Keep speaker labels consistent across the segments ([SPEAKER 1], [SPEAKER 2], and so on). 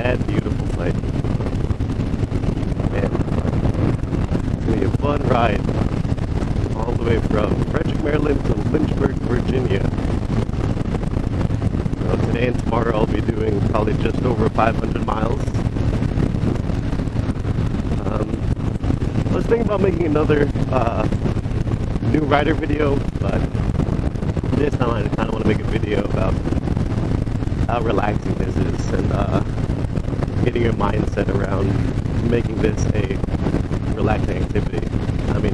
[SPEAKER 1] that beautiful sight. And it's going to be a fun ride all the way from Frederick, Maryland to Lynchburg, Virginia. So today and tomorrow I'll be doing probably just over 500 miles. I was thinking about making another new rider video, but this time I kind of want to make a video about how relaxing this is and getting your mindset around making this a relaxing activity. I mean,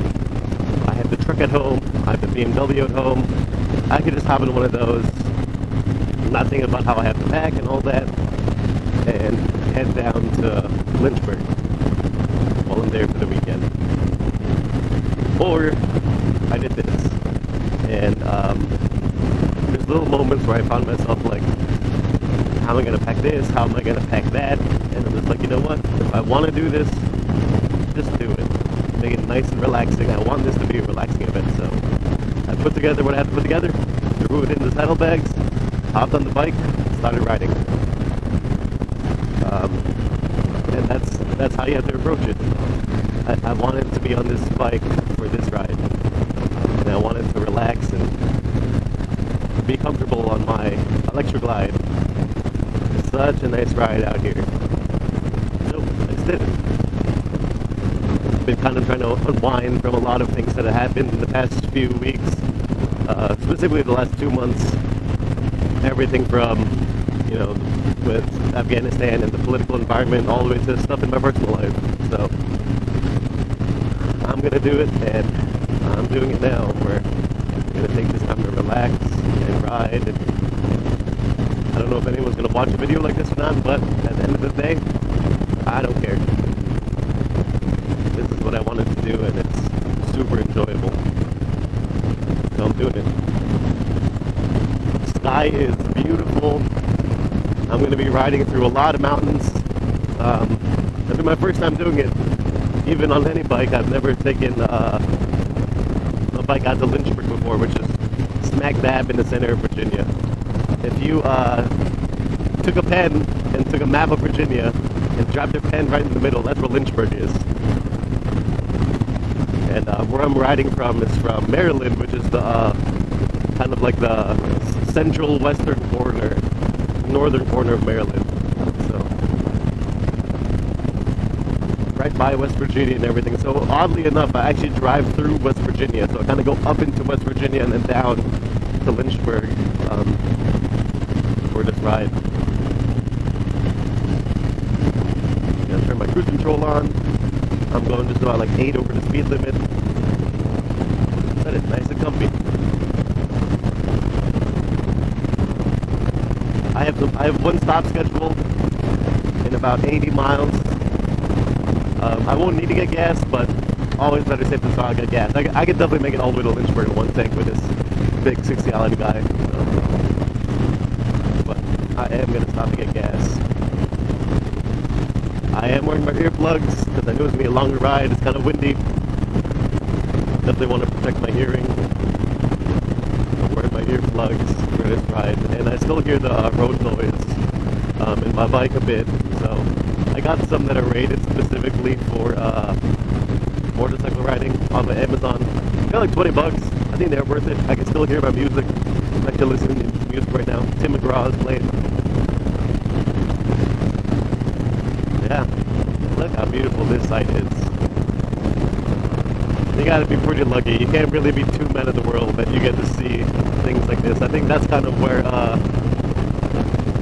[SPEAKER 1] I have the truck at home, I have the BMW at home, I could just hop in one of those, not thinking about how I have to pack and all that, and head down to Lynchburg while I'm there for the weekend. Or I did this, and there's little moments where I found myself like, how am I going to pack this, how am I going to pack that, and I'm just like, you know what, if I want to do this, just do it. Make it nice and relaxing. I want this to be a relaxing event, so I put together what I had to put together, threw it in the saddlebags, hopped on the bike, started riding. And that's how you have to approach it. I wanted to be on this bike for this ride, and I wanted to relax and be comfortable on my Electra glide. It's such a nice ride out here. So I just did it. Been kind of trying to unwind from a lot of things that have happened in the past few weeks, specifically the last 2 months. Everything from, you know, with Afghanistan and the political environment all the way to stuff in my personal life. So I'm gonna do it, and I'm doing it now. We're gonna take this time to relax and ride. And I don't know if anyone's gonna watch a video like this or not, but at the end of the day, I don't care. This is what I wanted to do, and it's super enjoyable. So I'm doing it. The sky is beautiful. I'm going to be riding through a lot of mountains. It'll be my first time doing it, even on any bike. I've never taken a bike out to Lynchburg before, which is smack dab in the center of Virginia. If you took a pen and took a map of Virginia and dropped your pen right in the middle, that's where Lynchburg is. And where I'm riding from is from Maryland, which is the kind of like the central western corner, northern corner of Maryland. So right by West Virginia and everything. So oddly enough, I actually drive through West Virginia. So I kind of go up into West Virginia and then down to Lynchburg for this ride. I'm gonna turn my cruise control on. I'm going just about like 8 over the speed limit. But it's nice and comfy. I have one stop scheduled in about 80 miles. I won't need to get gas, but always better safe than sorry. I'll get gas. I could definitely make it all the way to Lynchburg in one tank with this big 60-gallon guy. So. But I am going to stop to get gas. I am wearing my earplugs because I know it's going to be a longer ride. It's kind of windy. Definitely want to protect my hearing. I'm wearing my earplugs for this ride, and I still hear the road noise in my bike a bit. So I got some that are rated specifically for motorcycle riding on my Amazon. Got like $20. I think they're worth it. I can still hear my music. I'm actually listening to music right now. Tim McGraw is playing. Yeah, look how beautiful this site is. You gotta be pretty lucky. You can't really be too mad at the world that you get to see things like this. I think that's kind of where,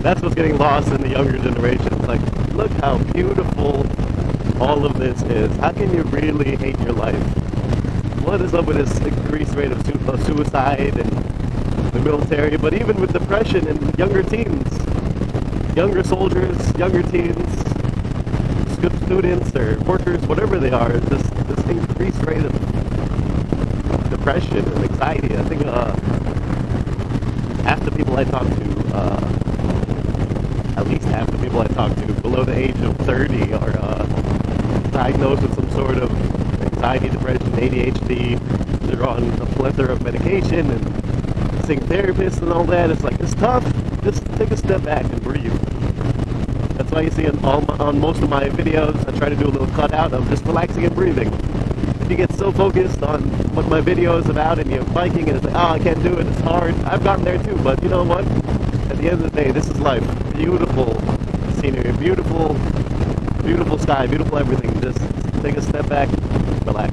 [SPEAKER 1] that's what's getting lost in the younger generation. Like, look how beautiful all of this is. How can you really hate your life? What is up with this increased rate of suicide and the military, but even with depression in younger teens, younger soldiers, younger teens, students or workers, whatever they are, this increased rate of depression and anxiety. I think half the people I talk to, at least half the people I talk to below the age of 30 are diagnosed with some sort of anxiety, depression, ADHD. They're on a plethora of medication and seeing therapists and all that. It's like, it's tough. Just take a step back and breathe. That's why you see on most of my videos, I try to do a little cutout of just relaxing and breathing. If you get so focused on what my video is about and you're biking and it's like, oh, I can't do it, it's hard. I've gotten there too, but you know what? At the end of the day, this is life. Beautiful scenery, beautiful sky, beautiful everything. Just take a step back, relax.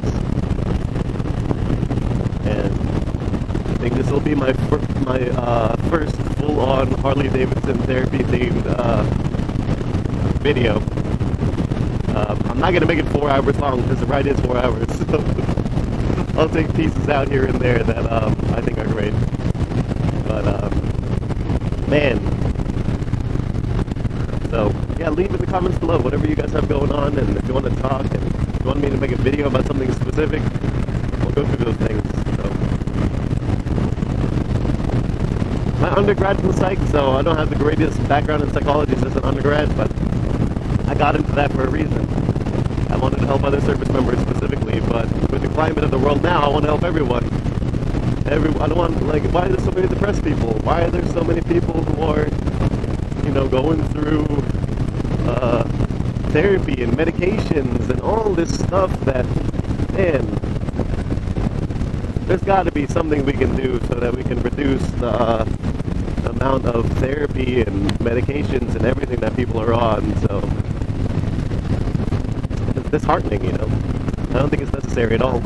[SPEAKER 1] And I think this will be my first full-on Harley Davidson Therapy themed video. I'm not going to make it 4 hours long because the ride is 4 hours. So I'll take pieces out here and there that I think are great. But man. So yeah, leave in the comments below whatever you guys have going on, and if you want to talk and if you want me to make a video about something specific, we'll go through those things. So my undergrad's in psych, so I don't have the greatest background in psychology as an undergrad, but I got into that for a reason. I wanted to help other service members specifically, but with the climate of the world now, I want to help everyone. I don't want, like, why are there so many depressed people? Why are there so many people who are, you know, going through therapy and medications and all this stuff that, man, there's got to be something we can do so that we can reduce the amount of therapy and medications and everything that people are on. So it's disheartening, you know. I don't think it's necessary at all.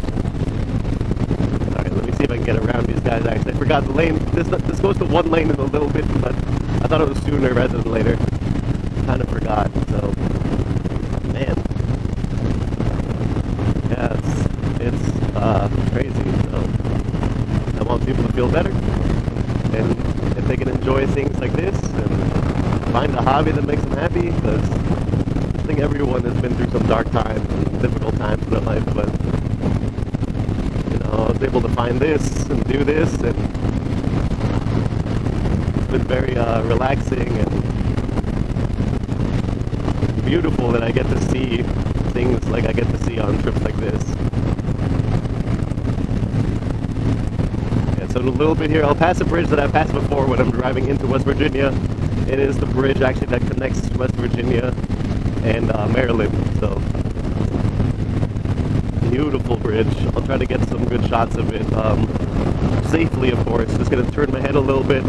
[SPEAKER 1] Alright, let me see if I can get around these guys. Actually, I forgot the lane. This goes to one lane in a little bit, but I thought it was sooner rather than later. Kind of forgot, so man. Yeah, it's crazy. So I want people to feel better, and if they can enjoy things like this and find a hobby that makes them happy, because I think everyone has been through some dark times and difficult times in their life, but you know, I was able to find this and do this, and it's been very relaxing and beautiful that I get to see things like I get to see on trips like this. Yeah, so in a little bit here, I'll pass a bridge that I've passed before when I'm driving into West Virginia. It is the bridge actually that connects West Virginia and Maryland. So beautiful bridge. I'll try to get some good shots of it safely, of course. Just gonna turn my head a little bit.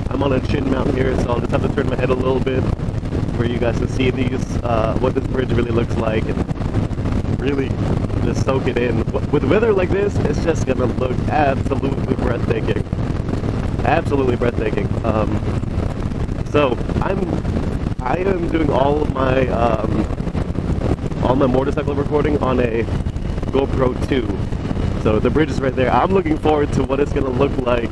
[SPEAKER 1] I'm on a chin mount here, so I'll just have to turn my head a little bit where you guys can see what this bridge really looks like, and really just soak it in. With weather like this, it's just gonna look absolutely breathtaking. Absolutely breathtaking. So I am doing all my motorcycle recording on a GoPro 2. So the bridge is right there. I'm looking forward to what it's gonna look like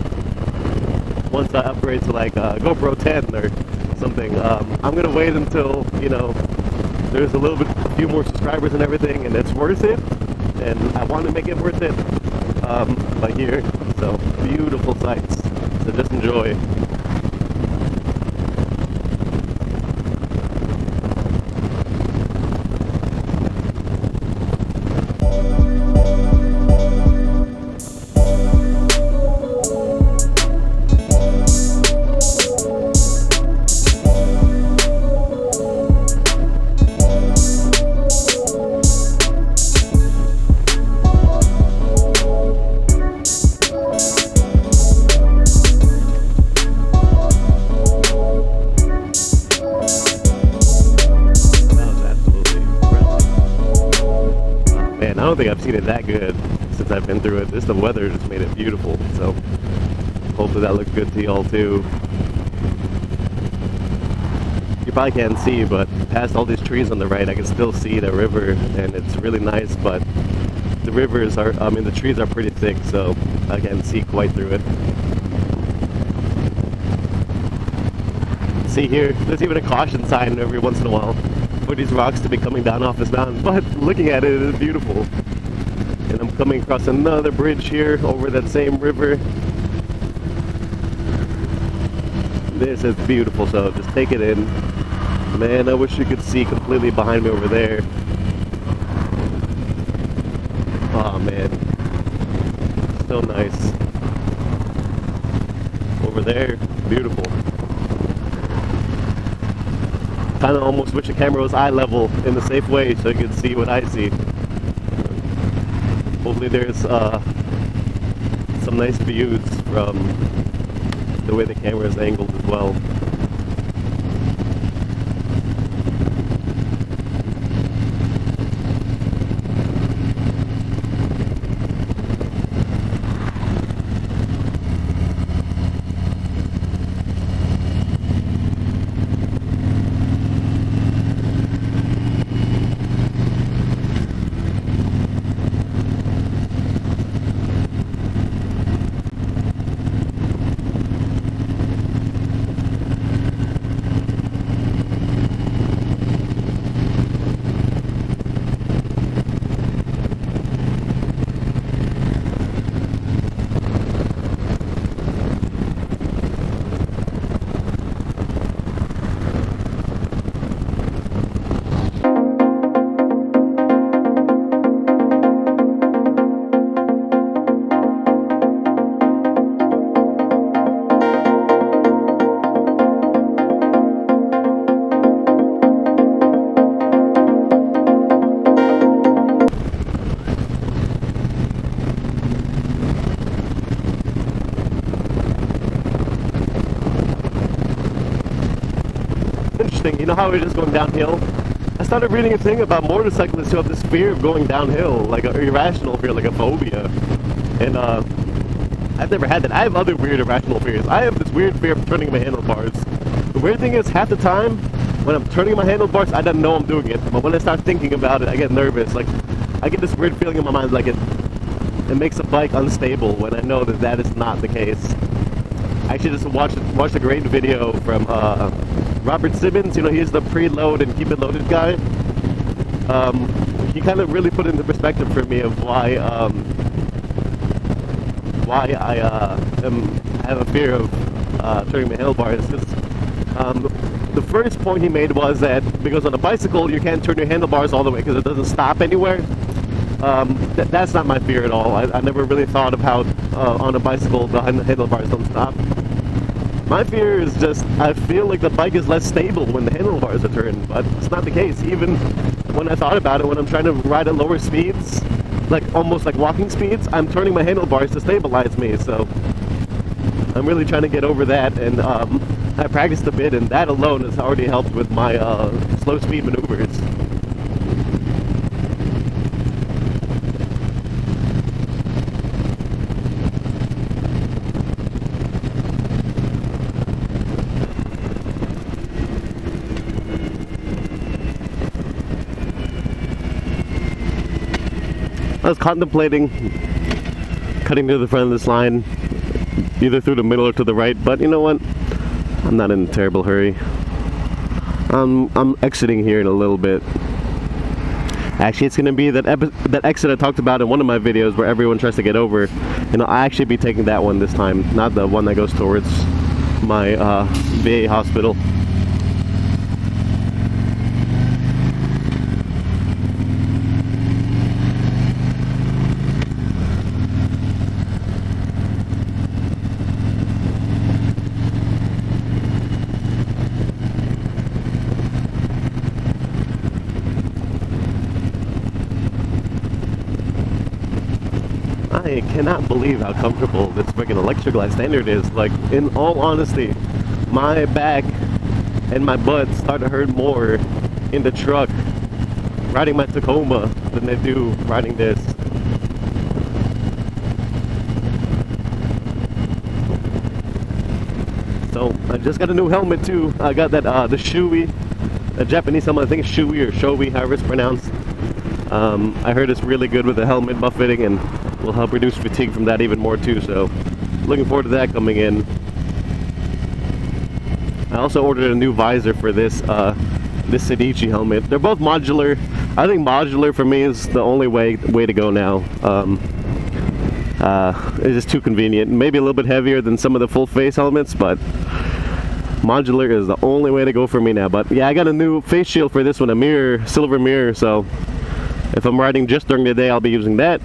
[SPEAKER 1] once I upgrade to like a GoPro 10 or something. I'm gonna wait until, you know, there's a few more subscribers and everything, and it's worth it, and I want to make it worth it by here. So beautiful sights, so just enjoy. I don't think I've seen it that good since I've been through it. The weather just made it beautiful, so hopefully that looks good to y'all too. You probably can't see, but past all these trees on the right, I can still see the river, and it's really nice, but the the trees are pretty thick, so I can't see quite through it. See here, there's even a caution sign every once in a while for these rocks to be coming down off this mountain, but looking at it is beautiful. And I'm coming across another bridge here over that same river. This is beautiful, so just take it in. Man, I wish you could see completely behind me over there. Oh man, so nice. Over there, beautiful. kind of almost wish the camera was eye level in the safe way so you can see what I see. Hopefully there's some nice views from the way the camera is angled as well. Interesting, you know how we're just going downhill? I started reading a thing about motorcyclists who have this fear of going downhill, like an irrational fear, like a phobia. And I've never had that. I have other weird irrational fears. I have this weird fear of turning my handlebars. The weird thing is, half the time when I'm turning my handlebars, I don't know I'm doing it. But when I start thinking about it, I get nervous. Like, I get this weird feeling in my mind, like it makes a bike unstable when I know that that is not the case. I actually just watched a great video from Robert Simmons. You know, he's the preload and keep it loaded guy. He kind of really put into perspective for me of why I have a fear of turning my handlebars. The first point he made was that because on a bicycle you can't turn your handlebars all the way because it doesn't stop anywhere. That's not my fear at all. I never really thought of how on a bicycle the handlebars don't stop. My fear is just, I feel like the bike is less stable when the handlebars are turned, but it's not the case. Even when I thought about it, when I'm trying to ride at lower speeds, like almost like walking speeds, I'm turning my handlebars to stabilize me, so I'm really trying to get over that, and I practiced a bit, and that alone has already helped with my slow speed maneuvers. I was contemplating cutting to the front of this line, either through the middle or to the right, but you know what? I'm not in a terrible hurry. I'm exiting here in a little bit. Actually, it's going to be that exit I talked about in one of my videos where everyone tries to get over. And I'll actually be taking that one this time, not the one that goes towards my VA hospital. I cannot believe how comfortable this freaking Electra Glide Standard is. Like, in all honesty, my back and my butt start to hurt more in the truck riding my Tacoma than they do riding this. So I just got a new helmet too. I got that the Shoei, a Japanese helmet. I think it's Shoei or Shoei, however it's pronounced. I heard it's really good with the helmet buffeting and will help reduce fatigue from that even more too, so looking forward to that coming in. I also ordered a new visor for this this Sedici helmet. They're both modular. I think modular for me is the only way to go now. It's just too convenient. Maybe a little bit heavier than some of the full face helmets, but modular is the only way to go for me now. But yeah, I got a new face shield for this one, a mirror, silver mirror, so if I'm riding just during the day, I'll be using that.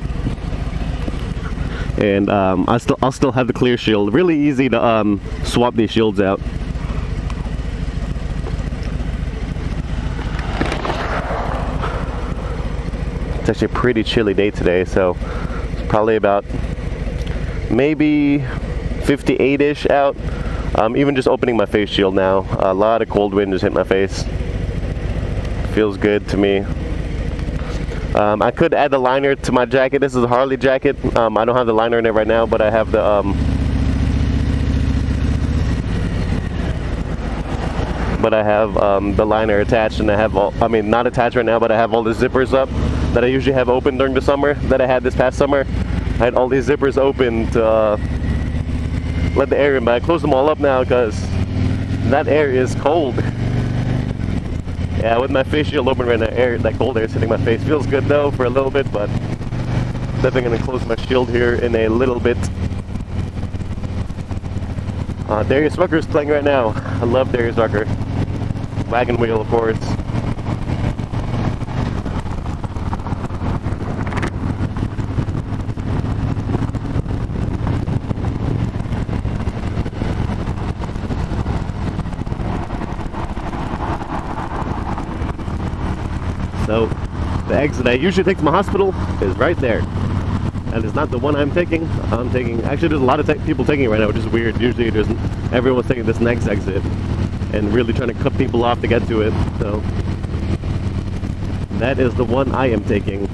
[SPEAKER 1] And I'll still have the clear shield. Really easy to swap these shields out. actually a pretty chilly day today, so it's probably about maybe 58-ish out. Even just opening my face shield now, a lot of cold wind just hit my face. Feels good to me. I could add the liner to my jacket. This is a Harley jacket. I don't have the liner in it right now, but I have the the liner attached, and I have all, I mean, not attached right now, but I have all the zippers up that I usually have open during the summer, that I had this past summer. I had all these zippers open to let the air in, but I closed them all up now because that air is cold. Yeah, with my face shield open right now, that cold air is hitting my face. Feels good though for a little bit, but definitely gonna close my shield here in a little bit. Darius Rucker is playing right now. I love Darius Rucker. Wagon Wheel, of course. So, the exit I usually take to my hospital is right there. And it's not the one I'm taking. Actually, there's a lot of people taking it right now, which is weird. Usually everyone's taking this next exit and really trying to cut people off to get to it. So, that is the one I am taking.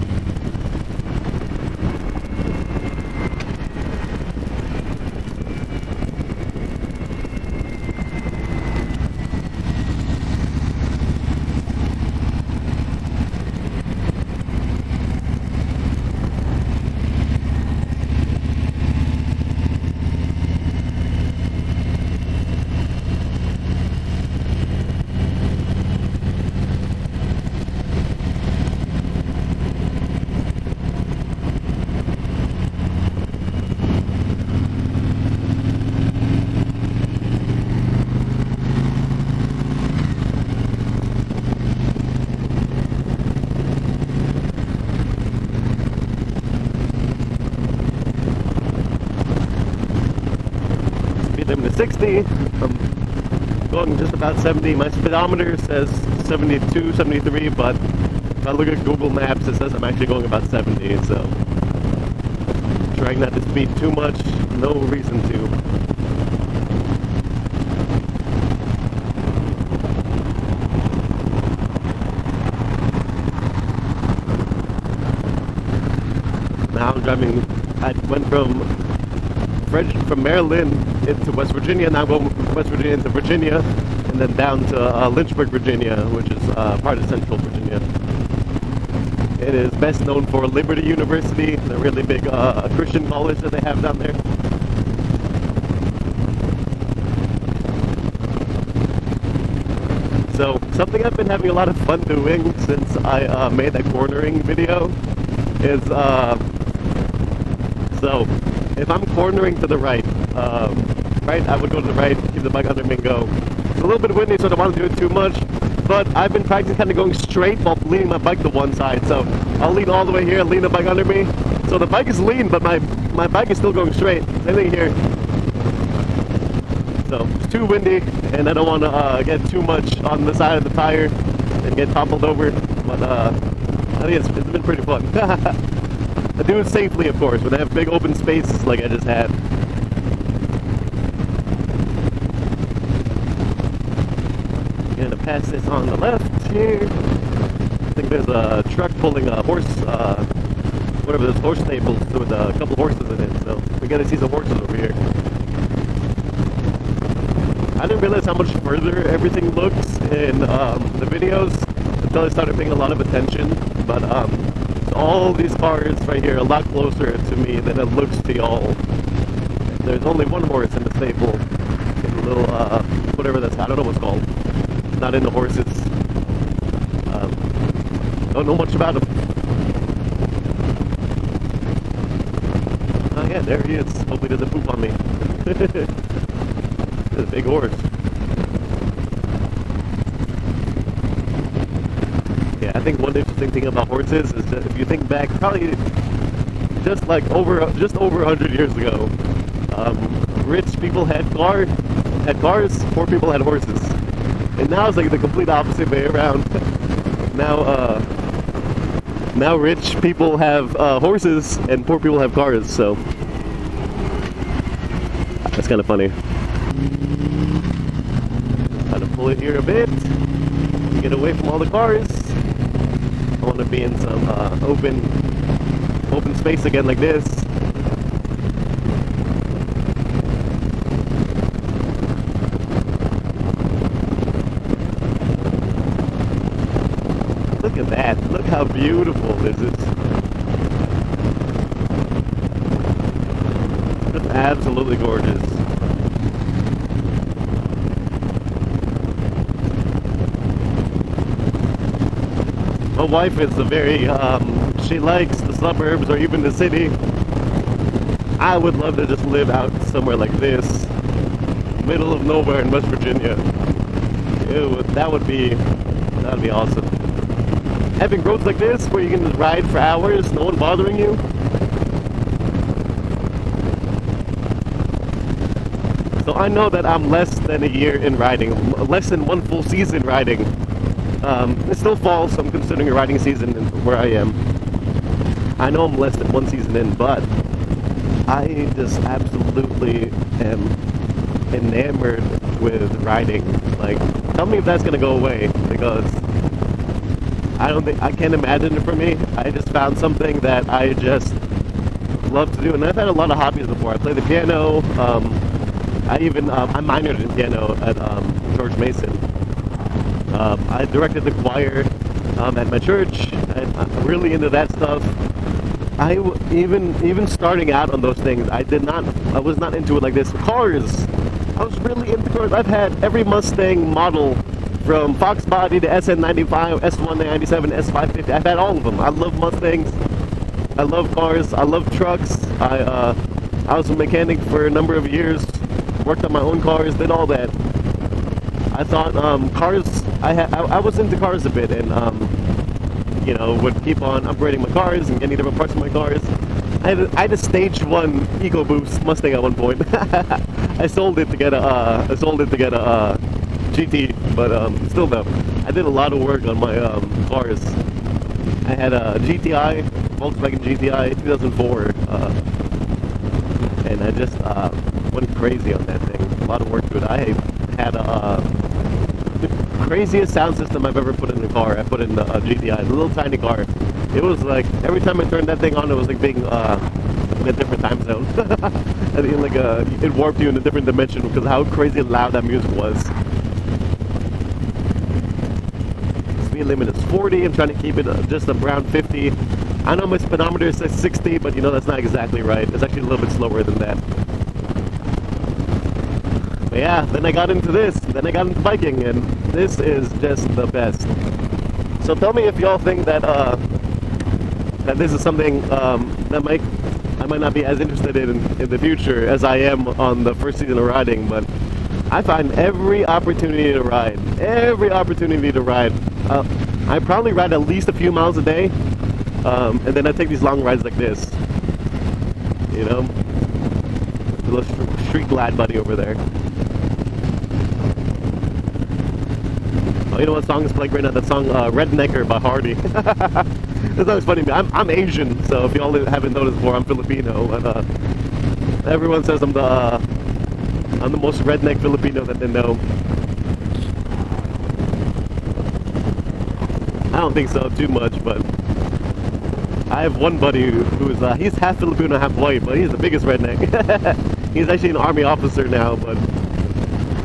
[SPEAKER 1] Limit to 60. I'm going just about 70. My speedometer says 72, 73, but if I look at Google Maps, it says I'm actually going about 70, so trying not to speed too much, no reason to. Now I'm driving, I went from Maryland into West Virginia, now I'm going from West Virginia into Virginia, and then down to Lynchburg, Virginia, which is part of Central Virginia. It is best known for Liberty University, the really big Christian college that they have down there. So, something I've been having a lot of fun doing since I made that cornering video is, so, if I'm cornering to the right, I would go to the right, keep the bike under me and go. It's a little bit windy, so I don't want to do it too much, but I've been practicing kind of going straight while leaning my bike to one side. So I'll lean all the way here and lean the bike under me. So the bike is lean, but my bike is still going straight. Same thing here. So it's too windy, and I don't want to get too much on the side of the tire and get toppled over, but I think it's been pretty fun. I do it safely, of course, when I have big open spaces like I just had. Gonna pass this on the left here. I think there's a truck pulling a horse, whatever those horse stables with a couple horses in it, so we gotta see some horses over here. I didn't realize how much further everything looks in the videos until I started paying a lot of attention, but all these cars right here are a lot closer to me than it looks to y'all. There's only one horse in the stable. A little, whatever that's, I don't know what's called. Not into horses. Don't know much about him. Oh yeah, there he is. Hopefully he doesn't poop on me. It's a big horse. Yeah, I think one interesting thing about horses is that if you think back, probably just over 100 years ago, rich people had cars, poor people had horses. And now it's like the complete opposite way around. Now, Now rich people have horses and poor people have cars, so that's kind of funny. Try to pull it here a bit, get away from all the cars. I want to be in some open space again like this. Look at that. Look how beautiful this is. Just absolutely gorgeous. My wife is a very, she likes the suburbs or even the city. I would love to just live out somewhere like this, middle of nowhere in West Virginia. That would be awesome. Having roads like this where you can just ride for hours, no one bothering you. So I know that I'm less than a year in riding, less than one full season riding. It's still fall, so I'm considering a riding season where I am. I know I'm less than one season in, but I just absolutely am enamored with riding. Like, tell me if that's gonna go away, because I can't imagine it for me. I just found something that I just love to do, and I've had a lot of hobbies before. I play the piano. I minored in piano at George Mason. I directed the choir at my church, and I'm really into that stuff. Even starting out on those things, I was not into it like this. Cars, I was really into cars. I've had every Mustang model, from Fox Body to SN95, S197, S550. I've had all of them. I love Mustangs. I love cars. I love trucks. I was a mechanic for a number of years. Worked on my own cars. Did all that. I thought cars. I was into cars a bit, and you know, would keep on upgrading my cars and getting different parts of my cars. I had a stage 1 EcoBoost Mustang at one point. I sold it to get a GT, but still though, I did a lot of work on my cars. I had a GTI, Volkswagen GTI 2004, and I just went crazy on that thing. A lot of work to it. I had the craziest sound system I've ever put in a car. I put in the GTI, the little tiny car. It was like, every time I turned that thing on, it was like being in a different time zone. I mean, like it warped you in a different dimension because of how crazy loud that music was. Speed limit is 40. I'm trying to keep it just around 50. I know my speedometer says 60, but you know, that's not exactly right. It's actually a little bit slower than that. But yeah, then I got into this. Then I got into biking, and this is just the best. So tell me if y'all think that that this is something that I might not be as interested in the future as I am on the first season of riding, but I find every opportunity to ride. I probably ride at least a few miles a day, and then I take these long rides like this. You know, the little street glad buddy over there. Oh, you know what song is playing right now? That song, Rednecker by Hardy. That song's funny. I'm Asian, so if y'all haven't noticed before, I'm Filipino, and everyone says I'm the most redneck Filipino that they know. I don't think so too much, but I have one buddy who's he's half Filipino, half white, but he's the biggest redneck. He's actually an Army officer now, but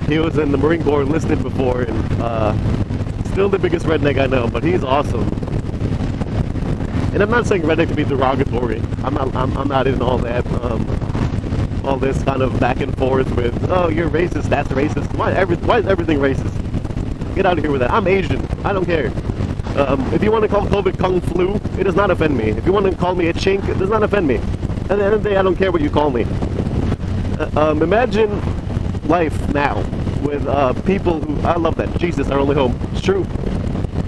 [SPEAKER 1] he was in the Marine Corps enlisted before, and still the biggest redneck I know, but he's awesome. And I'm not saying redneck to be derogatory. I'm not in all that, all this kind of back and forth with, oh, you're racist, that's racist. Why is everything racist? Get out of here with that. I'm Asian. I don't care. If you want to call COVID Kung Flu, it does not offend me. If you want to call me a chink, it does not offend me. At the end of the day, I don't care what you call me. Imagine life now with people who, I love that, Jesus, our only home. It's true.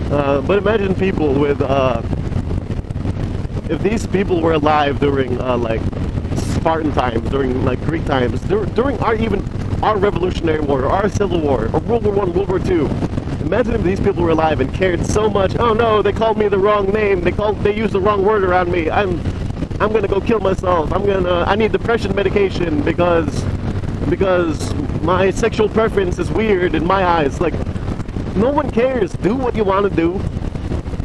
[SPEAKER 1] But imagine people with, if these people were alive during like Spartan times, during like Greek times, during our Revolutionary War, or our Civil War, or World War I, World War II, Imagine if these people were alive and cared so much. Oh no, they called me the wrong name. They used the wrong word around me. I'm gonna go kill myself. I need depression medication because my sexual preference is weird in my eyes. Like, no one cares. Do what you want to do.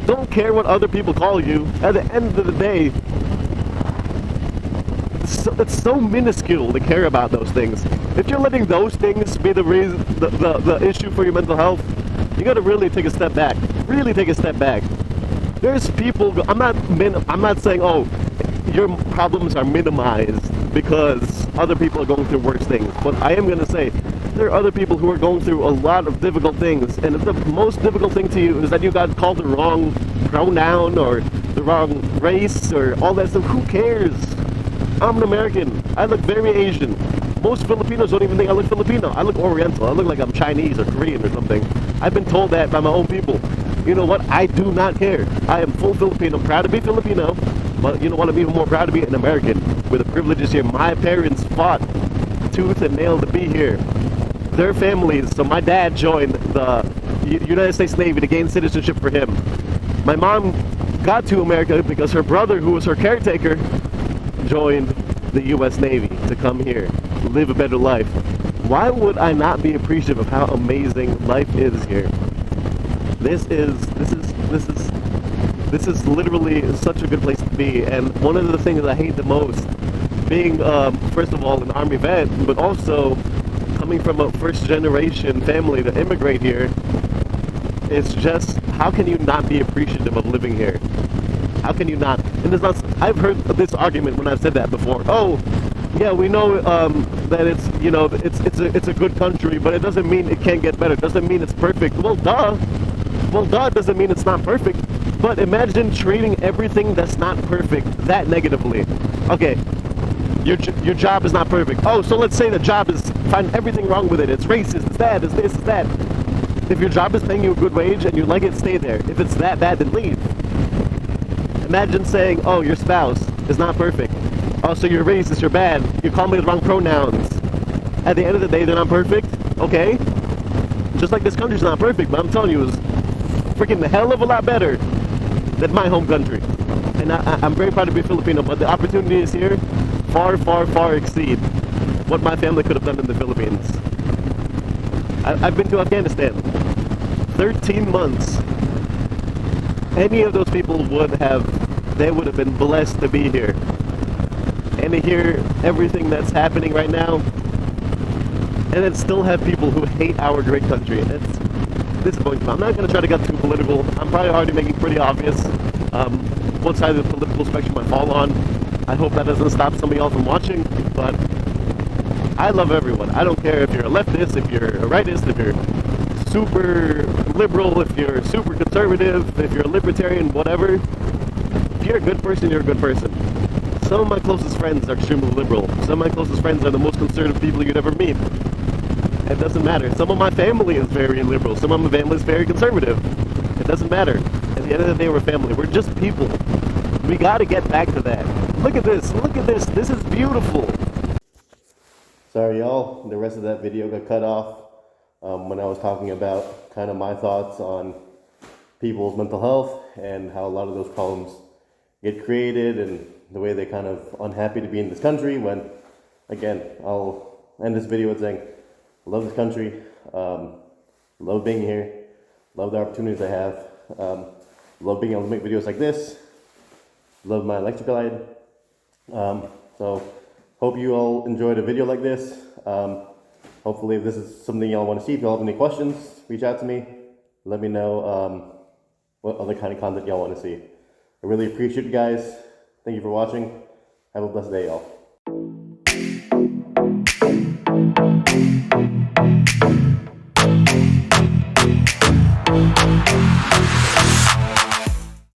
[SPEAKER 1] Don't care what other people call you. At the end of the day, it's so minuscule to care about those things. If you're letting those things be the reason, the issue for your mental health, you gotta really take a step back. Really take a step back. There's people. I'm not saying, oh, your problems are minimized because other people are going through worse things. But I am gonna say there are other people who are going through a lot of difficult things, and if the most difficult thing to you is that you got called the wrong pronoun or the wrong race or all that stuff, who cares? I'm an American. I look very Asian. Most Filipinos don't even think I look Filipino. I look Oriental. I look like I'm Chinese or Korean or something. I've been told that by my own people. You know what? I do not care. I am full Filipino. I'm proud to be Filipino. But you know what? I'm even more proud to be an American with the privileges here. My parents fought tooth and nail to be here. Their families. So my dad joined the United States Navy to gain citizenship for him. My mom got to America because her brother, who was her caretaker, joined the U.S. Navy to come here, live a better life. Why would I not be appreciative of how amazing life is here? This is literally such a good place to be. And one of the things I hate the most, being first of all an Army vet, but also coming from a first generation family to immigrate here, it's just, how can you not be appreciative of living here? How can you not? And it's not, I've heard this argument when I've said that before. Oh, yeah, we know that it's, you know, it's a good country, but it doesn't mean it can't get better. It doesn't mean it's perfect. Well, duh. Well, duh doesn't mean it's not perfect. But imagine treating everything that's not perfect that negatively. Okay, your job is not perfect. Oh, so let's say the job is, find everything wrong with it. It's racist, it's that, it's this, it's that. If your job is paying you a good wage and you like it, stay there. If it's that bad, then leave. Imagine saying, oh, your spouse is not perfect. Oh, so you're racist, you're bad. You call me with wrong pronouns. At the end of the day, they're not perfect. Okay? Just like this country's not perfect, but I'm telling you, it's freaking a hell of a lot better than my home country. And I'm very proud to be Filipino, but the opportunities here far, far, far exceed what my family could have done in the Philippines. I've been to Afghanistan. 13 months. Any of those people would have been blessed to be here. And to hear everything that's happening right now, and then still have people who hate our great country. It's disappointing. I'm not going to try to get too political. I'm probably already making pretty obvious what side of the political spectrum I fall on. I hope that doesn't stop some of y'all from watching, but I love everyone. I don't care if you're a leftist, if you're a rightist, if you're super liberal, if you're super conservative, if you're a libertarian, whatever. If you're a good person, you're a good person. Some of my closest friends are extremely liberal. Some of my closest friends are the most conservative people you'd ever meet. It doesn't matter. Some of my family is very liberal. Some of my family is very conservative. It doesn't matter. At the end of the day, we're family. We're just people. We gotta get back to that. Look at this. Look at this. This is beautiful. Sorry, y'all. The rest of that video got cut off when I was talking about kind of my thoughts on people's mental health and how a lot of those problems get created and the way they're kind of unhappy to be in this country when, again, I'll end this video with saying, love this country, love being here, love the opportunities I have, love being able to make videos like this, love my Electra glide. So hope you all enjoyed a video like this. Hopefully if this is something y'all want to see, if y'all have any questions, reach out to me. Let me know what other kind of content y'all want to see. I really appreciate you guys. Thank you for watching. Have a blessed day, y'all.